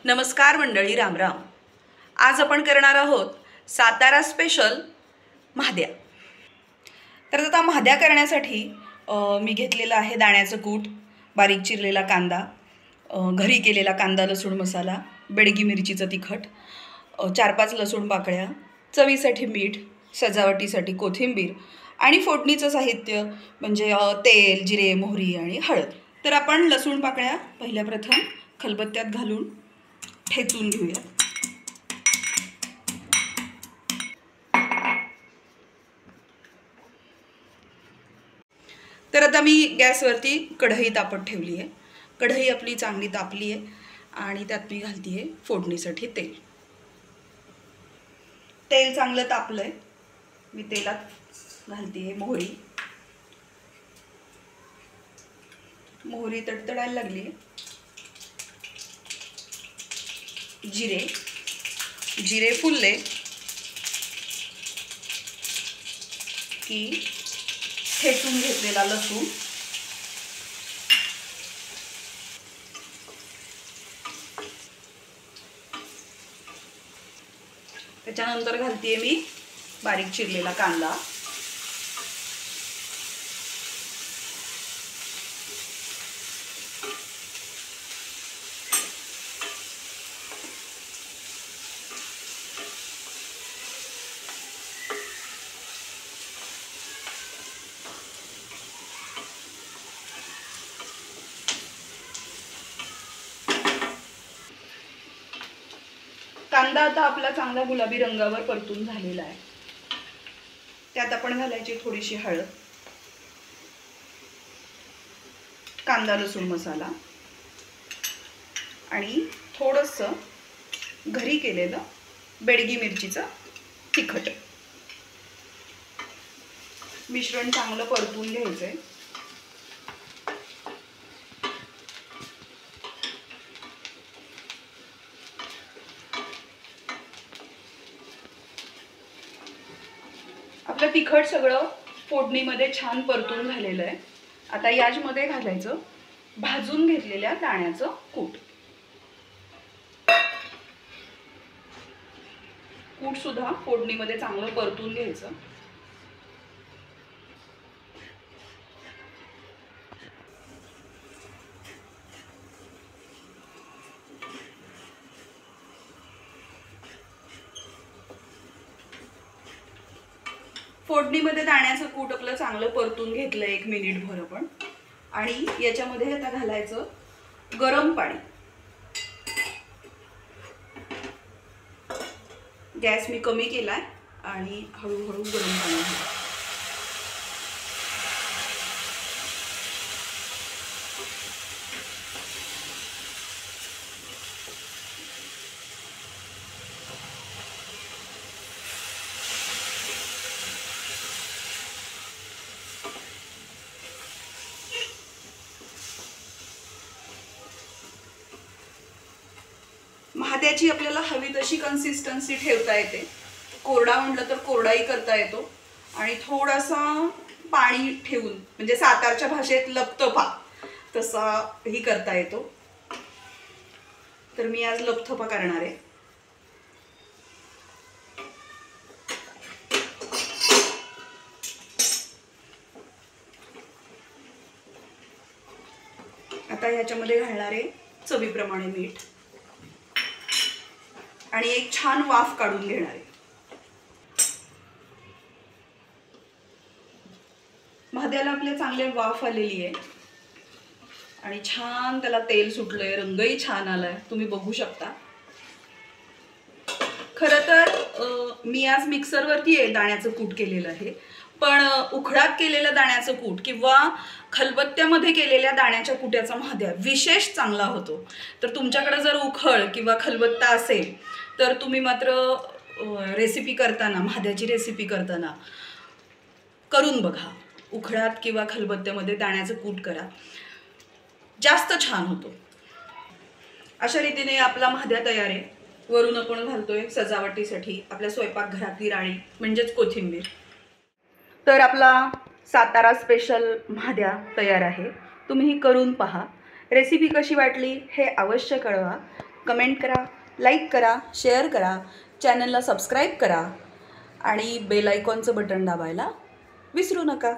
नमस्कार मंडळी, रामराम. आज आपण करणार आहोत सातारा स्पेशल म्हाद्या. तर आता म्हाद्या करण्यासाठी मी घेतलेला आहे दाण्याचं कूट, बारीक चिरलेला कांदा, घरी केलेला कांदा लसूण मसाला, बेडगी मिरचीचं तिखट, 4-5 लसूण पाकळ्या, चवीसाठी मीठ, सजावटीसाठी कोथिंबीर आणि फोडणीचं साहित्य म्हणजे तेल, जिरे, मोहरी आणि हळद. तर आपण लसूण पाकळ्या पहिल्या प्रथम खलबत्त्यात घालून ठेचून घेऊया. तर आता मी गॅसवरती कढई तापत ठेवली आहे. कढई आपली चांगली तापली आहे आणि त्यात मी घालते आहे फोडणीसाठी तेल. तेल चांगलं तापलं आहे. मी तेलात घालते आहे मोहरी. मोहरी तडतडायला लागली आहे. जिरे फुलले की ठेचून घेतलेला लसूण, त्याच्यानंतर घालते मी बारीक चिरलेला कांदा, कांदा आता आपला चांगला गुलाबी रंगावर परतून झालेला आहे. त्यात आपण घालायची थोडीशी हळद, कांदा लसूण मसाला आणि थोडंसं घरी केलेलं बेडगी मिरचीचं तिखट. मिश्रण चांगलं परतून घ्यायचंय. आपलं तिखट सगळं फोडणीमध्ये छान परतून झालेलं आहे. आता याच्यामध्ये घालायचं भाजून घेतलेल्या दाण्याचं कूट. कूट सुद्धा फोडणीमध्ये चांगलं परतून घ्यायचं. फोडणीमध्ये दाण्याचं कूट आपलं चांगलं परतून घेतलं 1 मिनिटभर आपण. आणि याच्यामध्ये आता घालायचं गरम पाणी. गॅस मी कमी केलाय आणि हळूहळू गरम पाणी घालायचं. म्हाद्याची आपल्याला हवी तशी कन्सिस्टन्सी ठेवता येते. कोरडा म्हटलं तर कोरडाही करता येतो आणि थोडासा पाणी ठेवून म्हणजे सातारच्या भाषेत लपतपा तसाही करता येतो. तर मी आज लपतपा करणार आहे. आता ह्याच्यामध्ये घालणार आहे चवीप्रमाणे मीठ आणि एक छान वाफ काढून घेणार आहे. म्हाद्याला आपल्या चांगले वाफ आलेली आहे आणि छान त्याला तेल सुटलंय, रंगही छान आलाय, तुम्ही बघू शकता. खरं तर मी आज मिक्सरवरती दाण्याचं कूट केलेलं आहे, पण उखळात केलेलं दाण्याचं कूट किंवा खलबत्त्यामध्ये केलेल्या दाण्याच्या कुट्याचा म्हाद्या विशेष चांगला होतो. तर तुमच्याकडे जर उखळ किंवा खलबत्ता असेल तर तुम्ही मात्र रेसिपी करताना, म्हाद्याची रेसिपी करताना करून बघा. उखळात किंवा खलबत्त्यामध्ये दाण्याचं कूट करा, जास्त छान होतो. अशा रीतीने आपला म्हाद्या तयार आहे. वरून आपण घालतोय सजावटीसाठी आपल्या स्वयंपाकघरातली राणी म्हणजेच कोथिंबीर. तर आपला सातारा स्पेशल म्हाद्या तयार आहे. तुम्ही करून पहा. रेसिपी कशी वाटली हे अवश्य कळवा. कमेंट करा, लाईक करा, शेअर करा, चॅनलला सबस्क्राईब करा आणि बेल आयकॉनचं बटन दाबायला विसरू नका.